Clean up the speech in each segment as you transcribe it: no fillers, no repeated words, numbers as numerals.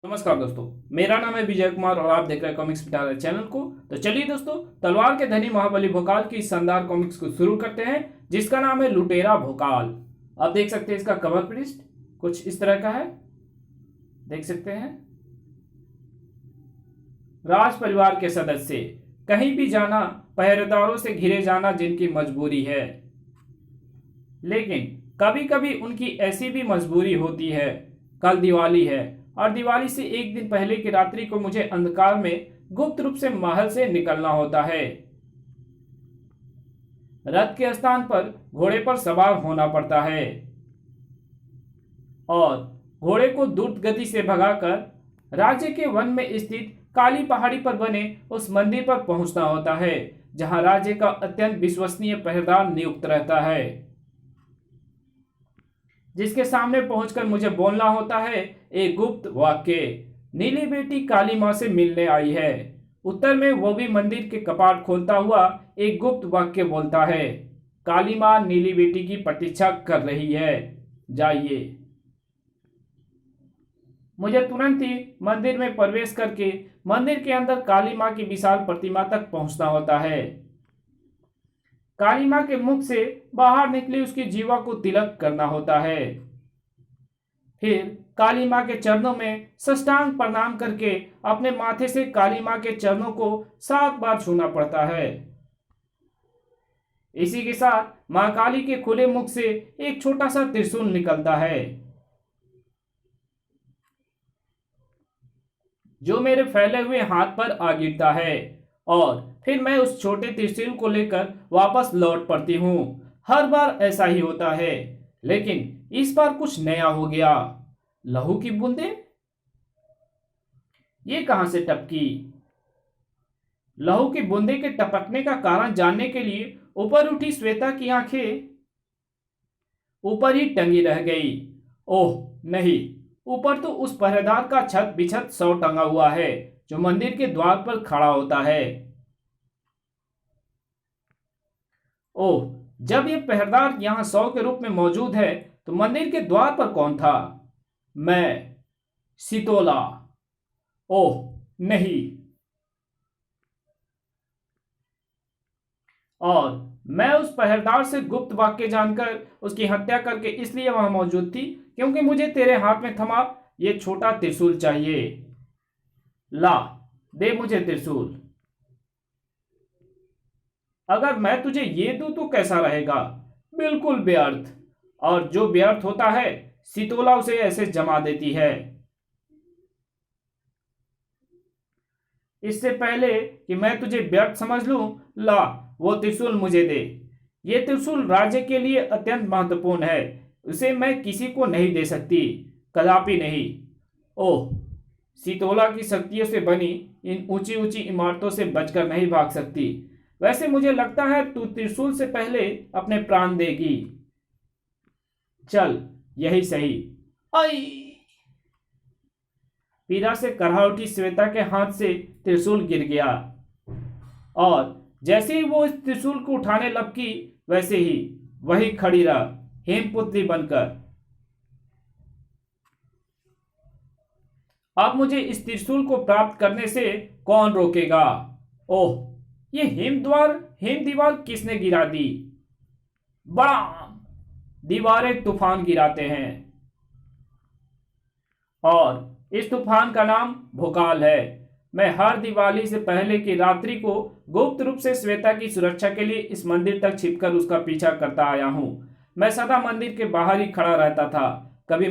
नमस्कार दोस्तों, मेरा नाम है विजय कुमार और आप देख रहे हैं कॉमिक्स पिटारा चैनल को। तो चलिए दोस्तों, तलवार के धनी महाबली भोकाल की शानदार कॉमिक्स को शुरू करते हैं, जिसका नाम है लुटेरा भोकाल। आप देख सकते हैं इसका कवर पृष्ठ कुछ इस तरह का है, देख सकते हैं। राज परिवार के सदस्य कहीं भी जाना, पहरेदारों से घिरे जाना जिनकी मजबूरी है, लेकिन कभी कभी उनकी ऐसी भी मजबूरी होती है। कल दिवाली है और दिवाली से एक दिन पहले की रात्रि को मुझे अंधकार में गुप्त रूप से महल से निकलना होता है। रथ के स्थान पर घोड़े पर सवार होना पड़ता है और घोड़े को द्रुत गति से भगाकर राज्य के वन में स्थित काली पहाड़ी पर बने उस मंदिर पर पहुंचना होता है, जहां राज्य का अत्यंत विश्वसनीय पहरेदार नियुक्त रहता है, जिसके सामने पहुंचकर मुझे बोलना होता है एक गुप्त वाक्य। नीली बेटी काली मां से मिलने आई है। उत्तर में वो भी मंदिर के कपाट खोलता हुआ एक गुप्त वाक्य बोलता है, काली मां नीली बेटी की प्रतीक्षा कर रही है, जाइए। मुझे तुरंत ही मंदिर में प्रवेश करके मंदिर के अंदर काली मां की विशाल प्रतिमा तक पहुंचना होता है। काली मां के मुख से बाहर निकली उसकी जीवा को तिलक करना होता है। फिर काली मां के चरणों में साष्टांग प्रणाम करके अपने माथे से काली मां के चरणों को 7 बार छूना पड़ता है। इसी के साथ मां काली के खुले मुख से एक छोटा सा त्रिशूल निकलता है, जो मेरे फैले हुए हाथ पर आ गिरता है और फिर मैं उस छोटे त्रिशूल को लेकर वापस लौट पड़ती हूँ। हर बार ऐसा ही होता है, लेकिन इस बार कुछ नया हो गया। लहू की बूंदें ये कहां से टपकी? लहू की बूंदें के टपकने का कारण जानने के लिए ऊपर उठी श्वेता की आंखें ऊपर ही टंगी रह गई। ओह नहीं, ऊपर तो उस पहरेदार का छत बिछत सौ टंगा हुआ है, जो मंदिर के द्वार पर खड़ा होता है। ओह, जब ये पहरेदार यहाँ 100 के रूप में मौजूद है, तो मंदिर के द्वार पर कौन था? मैं, सितोला। ओह नहीं, और मैं उस पहरेदार से गुप्त वाक्य जानकर उसकी हत्या करके इसलिए वहां मौजूद थी क्योंकि मुझे तेरे हाथ में थमा ये छोटा त्रिशूल चाहिए। ला, दे मुझे त्रिशूल। अगर मैं तुझे ये दूं तो कैसा रहेगा? बिल्कुल व्यर्थ। और जो व्यर्थ होता है, सितोला उसे ऐसे जमा देती है। इससे पहले कि मैं तुझे व्यर्थ समझ लूं, ला वो त्रिशूल मुझे दे। ये त्रिशूल राज्य के लिए अत्यंत महत्वपूर्ण है, उसे मैं किसी को नहीं दे सकती, कदापि नहीं। ओह, सितोला की शक्तियों से बनी इन ऊंची ऊंची इमारतों से बचकर नहीं भाग सकती। वैसे मुझे लगता है तू त्रिशूल से पहले अपने प्राण देगी। चल, यही सही। आई! पीड़ा से करहा उठी श्वेता के हाथ से त्रिशूल गिर गया और जैसे ही वो इस त्रिशूल को उठाने लपकी, वैसे ही वही खड़ी रह, हेमपुत्री बनकर। अब मुझे इस त्रिशूल को प्राप्त करने से कौन रोकेगा? ओह, ये हेम दीवार किसने गिरा दी? बड़ा दीवारें तूफान गिराते हैं और इस तूफान का नाम भोकाल है। मैं हर दिवाली से पहले की रात्रि को गुप्त रूप से श्वेता की सुरक्षा के लिए इस मंदिर तक छिपकर उसका पीछा करता आया हूं। मैं सदा मंदिर के बाहर ही खड़ा रहता था। कभी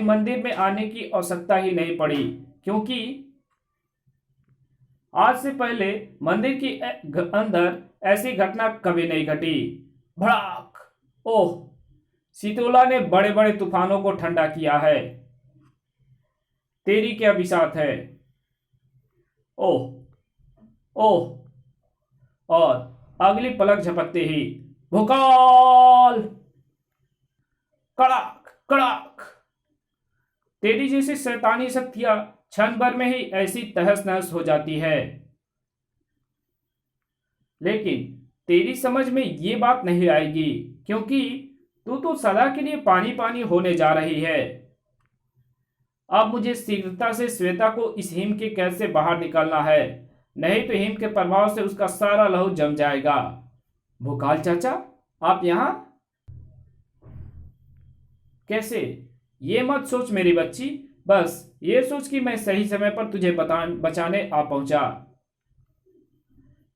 मंदिर में आने की आवश्यकता ही नहीं पड़ी, क्योंकि आज से पहले मंदिर की अंदर ऐसी घटना कभी नहीं घटी। भड़ाक! ओह, सितोला ने बड़े बड़े तूफानों को ठंडा किया है। तेरी क्या बिसात है? ओह, ओह, और अगली पलक झपकते ही भूकाल! कड़ाक कड़ाक! तेरी जैसी शैतानी शक्तियां क्षण भर में ही ऐसी तहस नहस हो जाती है, लेकिन तेरी समझ में ये बात नहीं आएगी, क्योंकि तू तो सदा के लिए पानी पानी होने जा रही है। अब मुझे शीघ्रता से श्वेता को इस हिम के कैद से बाहर निकालना है, नहीं तो हिम के प्रभाव से उसका सारा लहू जम जाएगा। भूकाल चाचा, आप यहाँ कैसे? ये मत सोच मेरी बच्ची, बस ये सोच कि मैं सही समय पर तुझे बचाने आ पहुंचा।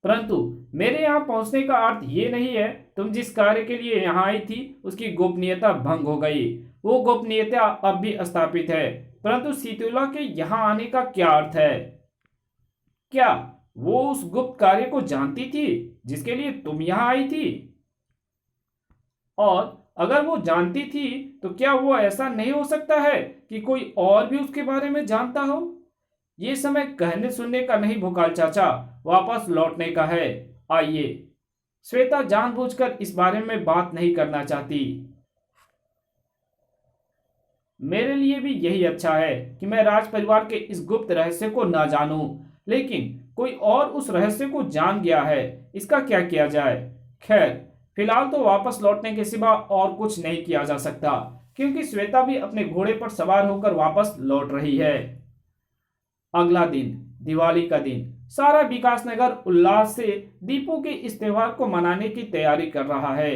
परंतु मेरे यहाँ पहुंचने का अर्थ ये नहीं है तुम जिस कार्य के लिए यहाँ आई थी उसकी गोपनीयता भंग हो गई। वो गोपनीयता अब भी स्थापित है, परंतु शीतला के यहाँ आने का क्या अर्थ है? क्या वो उस गुप्त कार्य को जानती थी जिसके लिए तुम यहाँ आई थी? और अगर वो जानती थी तो क्या वो ऐसा नहीं हो सकता है कि कोई और भी उसके बारे में जानता हो? ये समय कहने सुनने का नहीं भोकाल चाचा, वापस लौटने का है। आइए। श्वेता जानबूझकर इस बारे में बात नहीं करना चाहती। मेरे लिए भी यही अच्छा है कि मैं राज परिवार के इस गुप्त रहस्य को ना जानूं, लेकिन कोई और उस रहस्य को जान गया है, इसका क्या किया जाए? खैर, फिलहाल तो वापस लौटने के सिवा और कुछ नहीं किया जा सकता, क्योंकि श्वेता भी अपने घोड़े पर सवार होकर वापस लौट रही है। अगला दिन, दिवाली का दिन। सारा विकासनगर उल्लास से दीपों के इस त्योहार को मनाने की तैयारी कर रहा है,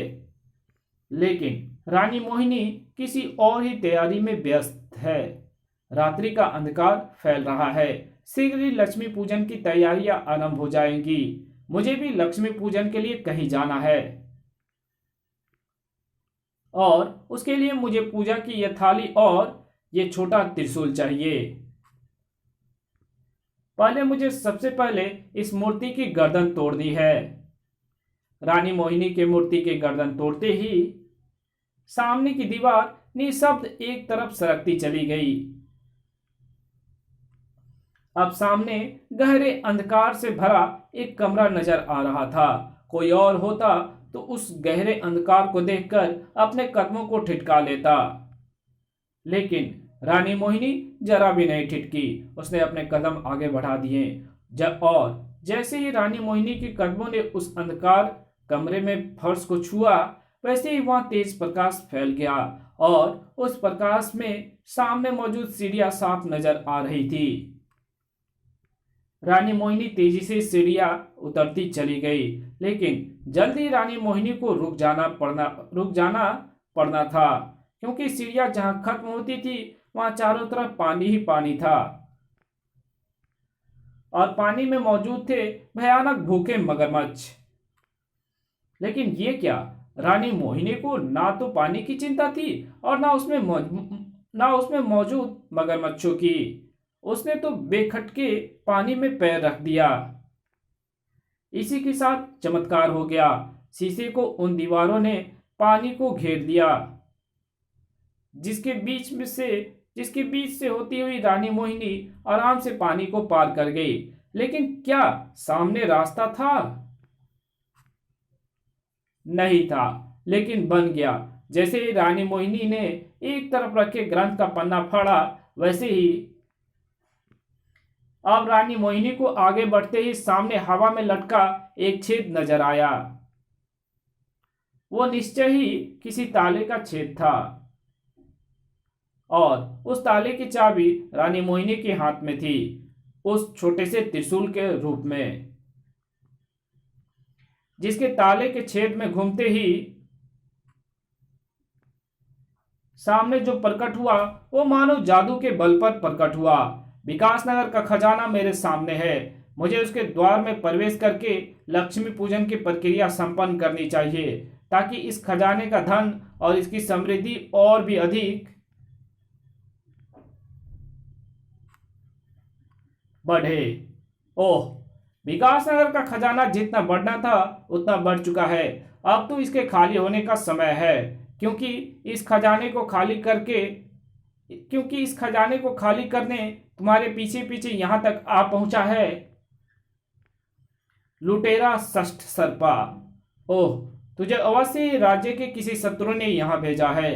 लेकिन रानी मोहिनी किसी और ही तैयारी में व्यस्त है। रात्रि का अंधकार फैल रहा है। शीघ्र ही लक्ष्मी पूजन की तैयारियां आरंभ हो जाएंगी। मुझे भी लक्ष्मी पूजन के लिए कहीं जाना है और उसके लिए मुझे पूजा की यह थाली और ये छोटा त्रिशूल चाहिए। पहले मुझे सबसे पहले इस मूर्ति की गर्दन तोड़नी है। रानी मोहिनी के मूर्ति की गर्दन तोड़ते ही सामने की दीवार निशब्द एक तरफ सरकती चली गई। अब सामने गहरे अंधकार से भरा एक कमरा नजर आ रहा था। कोई और होता तो उस गहरे अंधकार को देखकर अपने कदमों को ठिठका लेता, लेकिन रानी मोहिनी जरा भी नहीं ठिठकी। उसने अपने कदम आगे बढ़ा दिए और जैसे ही रानी मोहिनी के कदमों ने उस अंधकार कमरे में फर्श को छुआ, वैसे ही वहां तेज प्रकाश फैल गया और उस प्रकाश में सामने मौजूद सीढ़ियां साफ नजर आ रही थी। रानी मोहिनी तेजी से सीढ़ियां उतरती चली गई, लेकिन जल्दी रानी मोहिनी को रुक जाना पड़ना था, क्योंकि सीढ़ियां जहां खत्म होती थी वहां चारों तरफ पानी ही पानी था और पानी में मौजूद थे भयानक भूखे मगरमच्छ। लेकिन ये क्या, रानी मोहिनी को ना तो पानी की चिंता थी और ना उसमें मौजूद मगरमच्छों की। उसने तो बेखटके पानी में पैर रख दिया। इसी के साथ चमत्कार हो गया। शीशे को उन दीवारों ने पानी को घेर लिया, जिसके बीच से होती हुई रानी मोहिनी आराम से पानी को पार कर गई। लेकिन क्या सामने रास्ता था? नहीं था, लेकिन बन गया। जैसे ही रानी मोहिनी ने एक तरफ रखे ग्रंथ का पन्ना फाड़ा, वैसे ही अब रानी मोहिनी को आगे बढ़ते ही सामने हवा में लटका एक छेद नजर आया। वो निश्चय ही किसी ताले का छेद था और उस ताले की चाबी रानी मोहिनी के हाथ में थी, उस छोटे से त्रिशूल के रूप में, जिसके ताले के छेद में घूमते ही सामने जो प्रकट हुआ वो मानो जादू के बल पर प्रकट हुआ। विकासनगर का खजाना मेरे सामने है। मुझे उसके द्वार में प्रवेश करके लक्ष्मी पूजन की प्रक्रिया संपन्न करनी चाहिए, ताकि इस खजाने का धन और इसकी समृद्धि और भी अधिक बढ़े। ओह, विकासनगर का खजाना जितना बढ़ना था उतना बढ़ चुका है। अब तो इसके खाली होने का समय है, क्योंकि इस खजाने को खाली करने तुम्हारे पीछे पीछे यहां तक आ पहुंचा है लुटेरा षष्ठ सर्पा। ओह, तुझे अवश्य ही राज्य के किसी शत्रु ने यहां भेजा है।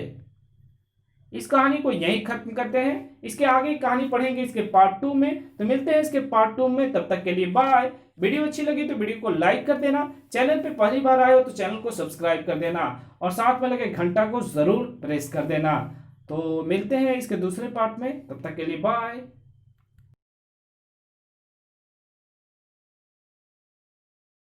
इस कहानी को यहीं खत्म करते हैं। इसके आगे कहानी पढ़ेंगे इसके पार्ट 2 में। तो मिलते हैं इसके पार्ट 2 में, तब तक के लिए बाय। वीडियो अच्छी लगी तो वीडियो को लाइक कर देना, चैनल पे पहली बार आए हो तो चैनल को सब्सक्राइब कर देना और साथ में लगे घंटा को जरूर प्रेस कर देना। तो मिलते हैं इसके दूसरे पार्ट में, तब तक के लिए बाय।